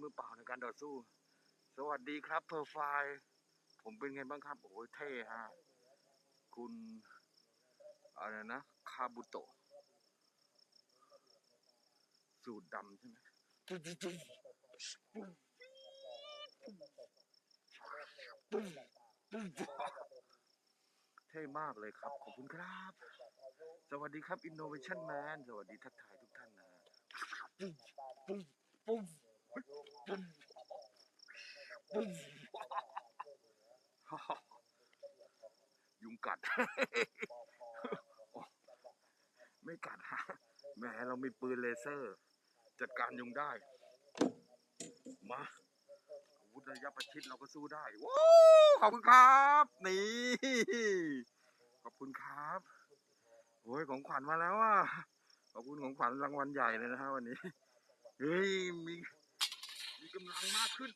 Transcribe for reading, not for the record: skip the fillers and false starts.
มือเปล่าในการต่อสู้สวัสดีครับเพอร์ไฟผมเป็นไงบ้างครับโอ้ยเท่ฮะคุณอะไรนะคาบุโตะสูตรดำใช่ไหมเท่มากเลยครับขอบคุณครับสวัสดีครับ Innovation Man สวัสดีทักทายทุกท่านนะปุ้มปุ้มปุ้มปุ้มปุ้มยุงกัดไม่กัดฮะแหมเรามีปืนเลเซอร์จัดการยุงได้มาอาวุธระยะประชิดเราก็สู้ได้ว้าวขอบคุณครับนี่ขอบคุณครับโอ้ยของขวัญมาแล้วอ่ะขอบคุณของขวัญรางวัลใหญ่เลยนะฮะวันนี้เฮ้ยมีกำลังมากขึ้น